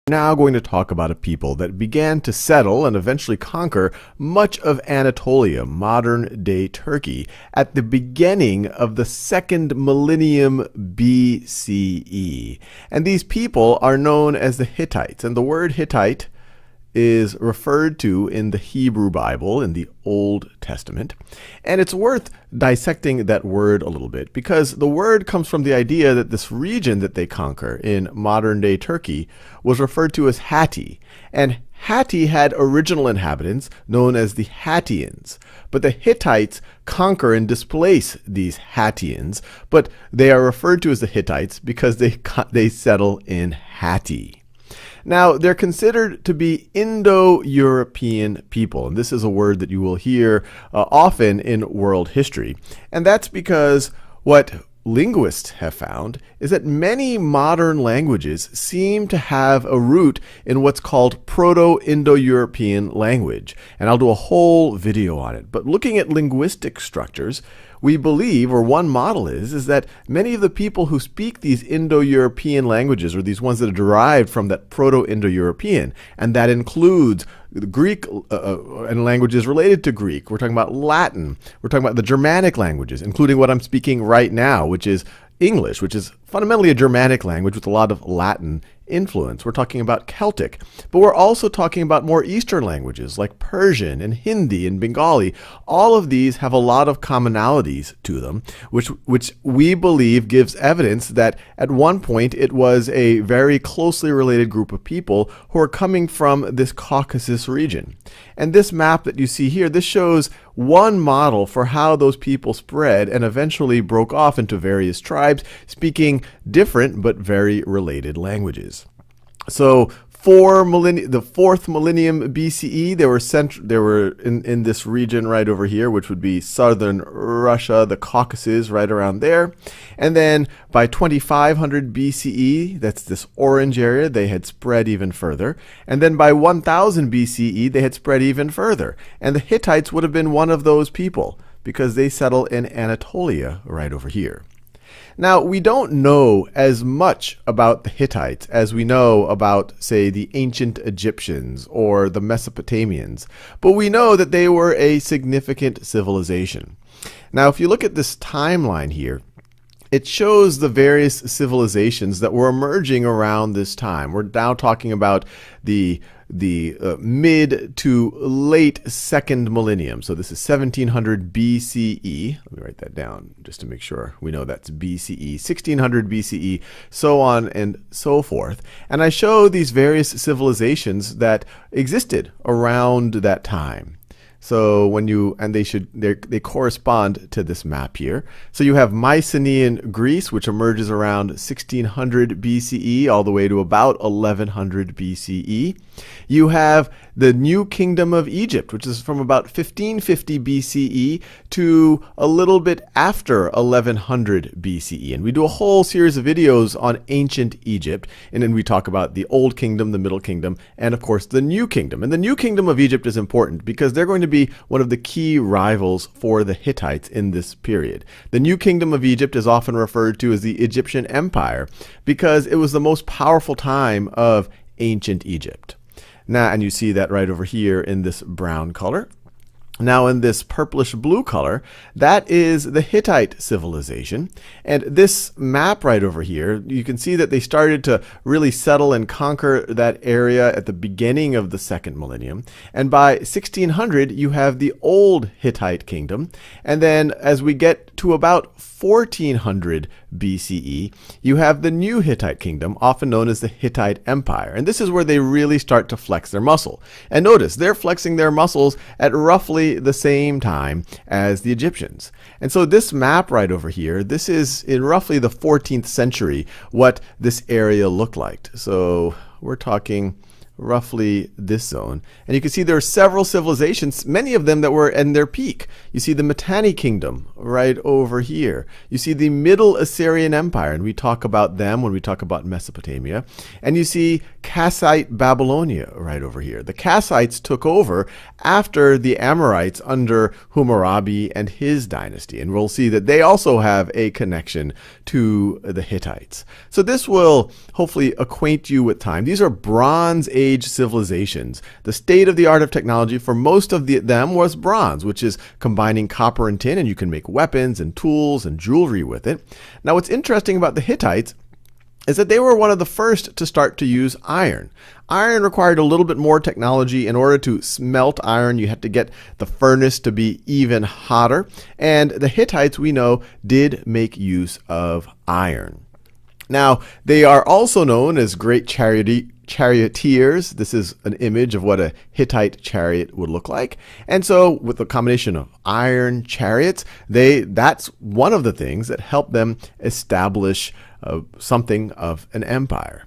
Now going to talk about a people that began to settle and eventually conquer much of Anatolia, modern-day Turkey, at the beginning of the 2nd millennium BCE. And these people are known as the Hittites. And the word Hittite is referred to in the Hebrew Bible, in the Old Testament. And it's worth dissecting that word a little bit, because the word comes from the idea that this region that they conquer in modern-day Turkey was referred to as Hatti. And Hatti had original inhabitants known as the Hattians. But the Hittites conquer and displace these Hattians, but they are referred to as the Hittites because they settle in Hatti. Now, they're considered to be Indo-European people, and this is a word that you will hear often in world history. And that's because what linguists have found is that many modern languages seem to have a root in what's called Proto-Indo-European language. And I'll do a whole video on it. But looking at linguistic structures, we believe, or one model is that many of the people who speak these Indo-European languages, or these ones that are derived from that Proto-Indo-European, and that includes the Greek and languages related to Greek. We're talking about Latin. We're talking about the Germanic languages, including what I'm speaking right now, which is English, which is fundamentally a Germanic language with a lot of Latin influence. We're talking about Celtic, but we're also talking about more Eastern languages like Persian and Hindi and Bengali. All of these have a lot of commonalities to them, which we believe gives evidence that at one point it was a very closely related group of people who are coming from this Caucasus region. And this map that you see here, this shows one model for how those people spread and eventually broke off into various tribes speaking different but very related languages. So the 4th millennium BCE, they were in this region right over here, which would be southern Russia, the Caucasus, right around there. And then by 2500 BCE, that's this orange area, they had spread even further. And then by 1000 BCE, they had spread even further. And the Hittites would have been one of those people because they settle in Anatolia right over here. Now, we don't know as much about the Hittites as we know about, say, the ancient Egyptians or the Mesopotamians, but we know that they were a significant civilization. Now, if you look at this timeline here, it shows the various civilizations that were emerging around this time. We're now talking about the mid to late 2nd millennium. So this is 1700 BCE. Let me write that down just to make sure we know that's BCE, 1600 BCE, so on and so forth. And I show these various civilizations that existed around that time. So they correspond to this map here. So you have Mycenaean Greece, which emerges around 1600 BCE all the way to about 1100 BCE. You have the New Kingdom of Egypt, which is from about 1550 BCE to a little bit after 1100 BCE. And we do a whole series of videos on ancient Egypt. And then we talk about the Old Kingdom, the Middle Kingdom, and of course the New Kingdom. And the New Kingdom of Egypt is important because they're going to be one of the key rivals for the Hittites in this period. The New Kingdom of Egypt is often referred to as the Egyptian Empire because it was the most powerful time of ancient Egypt. Now, and you see that right over here in this brown color. Now in this purplish blue color, that is the Hittite civilization. And this map right over here, you can see that they started to really settle and conquer that area at the beginning of the 2nd millennium. And by 1600, you have the old Hittite kingdom. And then as we get to about 1400 BCE, you have the new Hittite kingdom, often known as the Hittite Empire. And this is where they really start to flex their muscle. And notice, they're flexing their muscles at roughly the same time as the Egyptians. And so this map right over here, this is in roughly the 14th century what this area looked like. So we're talking roughly this zone. And you can see there are several civilizations, many of them that were in their peak. You see the Mitanni Kingdom right over here. You see the Middle Assyrian Empire, and we talk about them when we talk about Mesopotamia. And you see Kassite Babylonia right over here. The Kassites took over after the Amorites under Hammurabi and his dynasty. And we'll see that they also have a connection to the Hittites. So this will hopefully acquaint you with time. These are Bronze Age civilizations. The state of the art of technology for most of them was bronze, which is combining copper and tin, and you can make weapons and tools and jewelry with it. Now, what's interesting about the Hittites is that they were one of the first to start to use iron. Iron required a little bit more technology. In order to smelt iron, you had to get the furnace to be even hotter. And the Hittites, we know, did make use of iron. Now, they are also known as great charioteers. This is an image of what a Hittite chariot would look like. And so with the combination of iron chariots, that's one of the things that helped them establish something of an empire.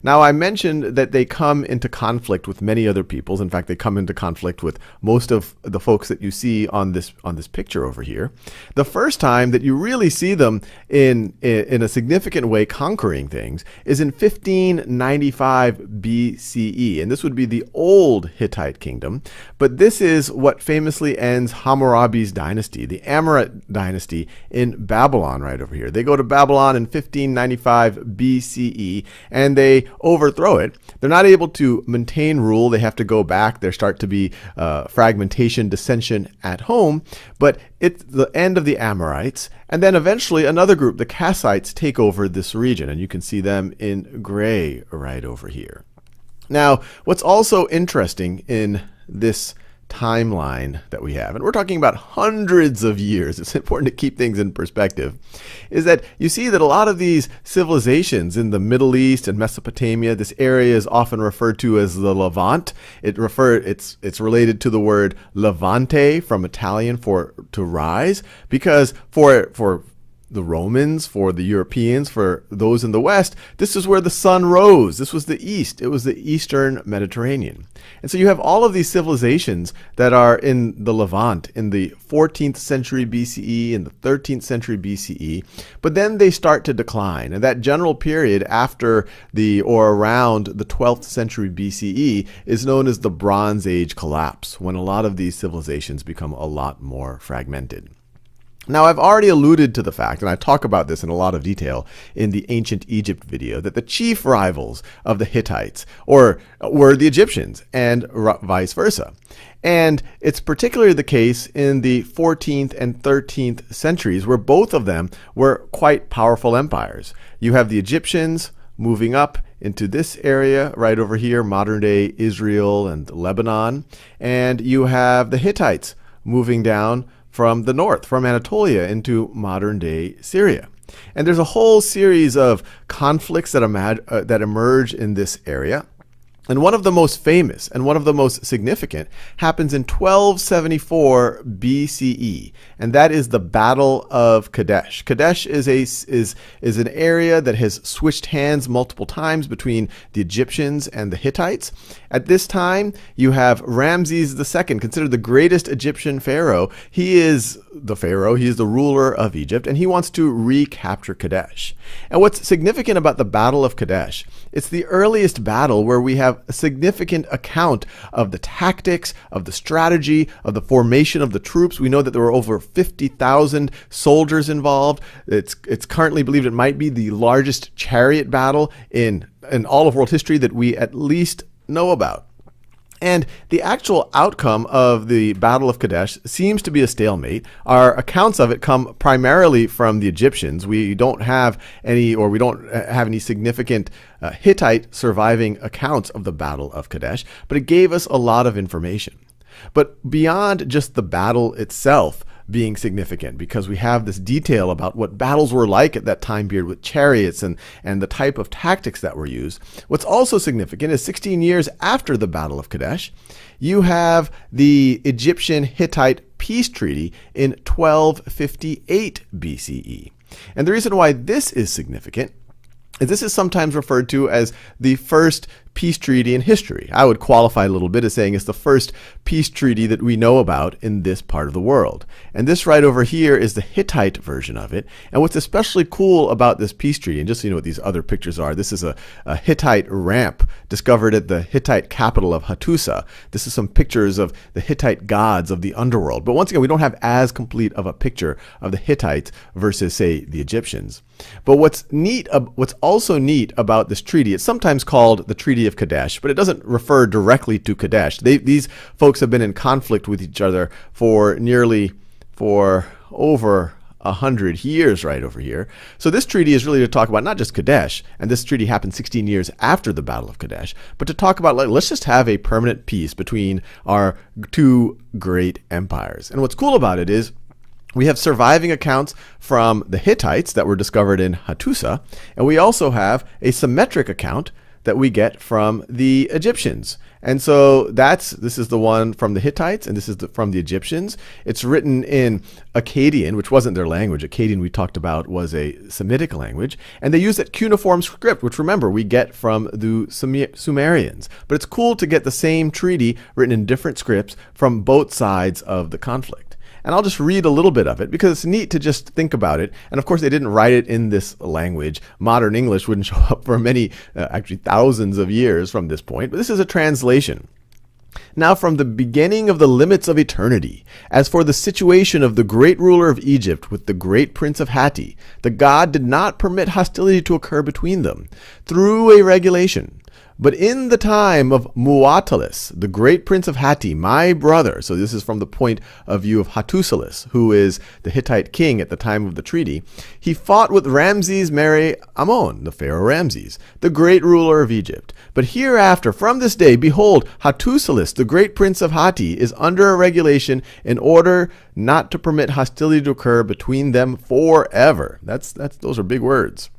Now, I mentioned that they come into conflict with many other peoples. In fact, they come into conflict with most of the folks that you see on this picture over here. The first time that you really see them in a significant way conquering things is in 1595 BCE. And this would be the old Hittite kingdom. But this is what famously ends Hammurabi's dynasty, the Amorite dynasty in Babylon right over here. They go to Babylon in 1595 BCE, and they overthrow it. They're not able to maintain rule. They have to go back. There start to be fragmentation, dissension at home. But it's the end of the Amorites. And then eventually another group, the Kassites, take over this region. And you can see them in gray right over here. Now, what's also interesting in this timeline that we have, and we're talking about hundreds of years, it's important to keep things in perspective, is that you see that a lot of these civilizations in the Middle East and Mesopotamia, this area is often referred to as the Levant. It's related to the word levante from Italian for to rise, because for the Romans, for the Europeans, for those in the West, this is where the sun rose. This was the East. It was the Eastern Mediterranean. And so you have all of these civilizations that are in the Levant in the 14th century BCE and the 13th century BCE, but then they start to decline. And that general period after or around the 12th century BCE is known as the Bronze Age collapse, when a lot of these civilizations become a lot more fragmented. Now, I've already alluded to the fact, and I talk about this in a lot of detail in the Ancient Egypt video, that the chief rivals of the Hittites were the Egyptians and vice versa. And it's particularly the case in the 14th and 13th centuries, where both of them were quite powerful empires. You have the Egyptians moving up into this area right over here, modern-day Israel and Lebanon, and you have the Hittites moving down from the north, from Anatolia into modern-day Syria. And there's a whole series of conflicts that emerge in this area. And one of the most famous and one of the most significant happens in 1274 BCE, and that is the Battle of Kadesh. Kadesh is an area that has switched hands multiple times between the Egyptians and the Hittites. At this time, you have Ramses II, considered the greatest Egyptian pharaoh. He is the pharaoh, he is the ruler of Egypt, and he wants to recapture Kadesh. And what's significant about the Battle of Kadesh, it's the earliest battle where we have a significant account of the tactics, of the strategy, of the formation of the troops. We know that there were over 50,000 soldiers involved. It's currently believed it might be the largest chariot battle in all of world history that we at least know about. And the actual outcome of the Battle of Kadesh seems to be a stalemate. Our accounts of it come primarily from the Egyptians. We don't have any significant Hittite surviving accounts of the Battle of Kadesh, but it gave us a lot of information. But beyond just the battle itself being significant, because we have this detail about what battles were like at that time period with chariots and the type of tactics that were used. What's also significant is 16 years after the Battle of Kadesh, you have the Egyptian-Hittite peace treaty in 1258 BCE. And the reason why this is significant is this is sometimes referred to as the first peace treaty in history. I would qualify a little bit as saying it's the first peace treaty that we know about in this part of the world. And this right over here is the Hittite version of it. And what's especially cool about this peace treaty, and just so you know what these other pictures are, this is a Hittite ramp discovered at the Hittite capital of Hattusa. This is some pictures of the Hittite gods of the underworld. But once again, we don't have as complete of a picture of the Hittites versus, say, the Egyptians. But what's also neat about this treaty, it's sometimes called the Treaty of Kadesh, but it doesn't refer directly to Kadesh. These folks have been in conflict with each other for over 100 years right over here. So this treaty is really to talk about not just Kadesh, and this treaty happened 16 years after the Battle of Kadesh, but to talk about, let's just have a permanent peace between our two great empires. And what's cool about it is we have surviving accounts from the Hittites that were discovered in Hattusa, and we also have a symmetric account that we get from the Egyptians. And so this is the one from the Hittites, and this is from the Egyptians. It's written in Akkadian, which wasn't their language. Akkadian, we talked about, was a Semitic language. And they use that cuneiform script, which, remember, we get from the Sumerians. But it's cool to get the same treaty written in different scripts from both sides of the conflict. And I'll just read a little bit of it because it's neat to just think about it. And of course, they didn't write it in this language. Modern English wouldn't show up for many, actually thousands of years from this point. But this is a translation. Now from the beginning of the limits of eternity, as for the situation of the great ruler of Egypt with the great prince of Hatti, the God did not permit hostility to occur between them through a regulation. But in the time of Muatalis, the great prince of Hatti, my brother, so this is from the point of view of Hattusilis, who is the Hittite king at the time of the treaty, he fought with Ramses Meri Ammon, the Pharaoh Ramses, the great ruler of Egypt. But hereafter, from this day, behold, Hattusilis, the great prince of Hatti, is under a regulation in order not to permit hostility to occur between them forever. Those are big words.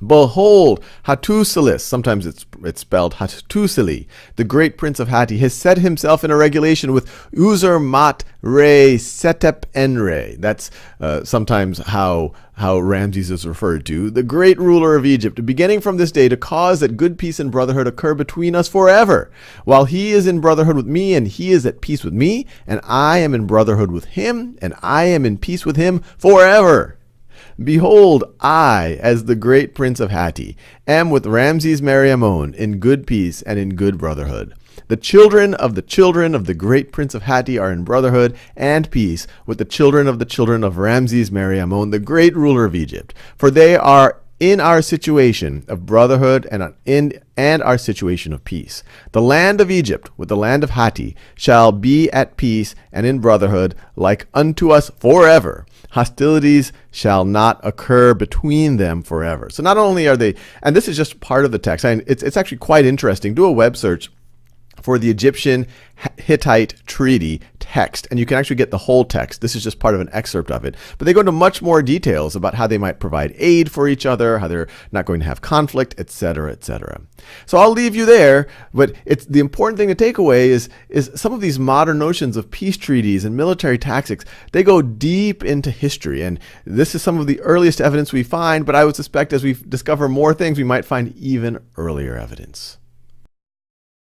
Behold, Hattusilis, sometimes it's spelled Hattusili, the great prince of Hatti, has set himself in a regulation with Uzur-mat Re Setep Enre. That's sometimes how Ramses is referred to, the great ruler of Egypt, beginning from this day to cause that good peace and brotherhood occur between us forever, while he is in brotherhood with me, and he is at peace with me, and I am in brotherhood with him, and I am in peace with him forever. Behold, I, as the great prince of Hatti, am with Ramses Meri Ammon in good peace and in good brotherhood. The children of the great prince of Hatti are in brotherhood and peace with the children of Ramses Meri Ammon, the great ruler of Egypt, for they are in our situation of brotherhood and our situation of peace. The land of Egypt with the land of Hatti shall be at peace and in brotherhood like unto us forever. Hostilities shall not occur between them forever. So not only are they, and this is just part of the text, it's actually quite interesting. Do a web search for the Egyptian Hittite treaty text, and you can actually get the whole text. This is just part of an excerpt of it. But they go into much more details about how they might provide aid for each other, how they're not going to have conflict, etc., etc. So I'll leave you there, but the important thing to take away is some of these modern notions of peace treaties and military tactics, they go deep into history, and this is some of the earliest evidence we find, but I would suspect as we discover more things, we might find even earlier evidence.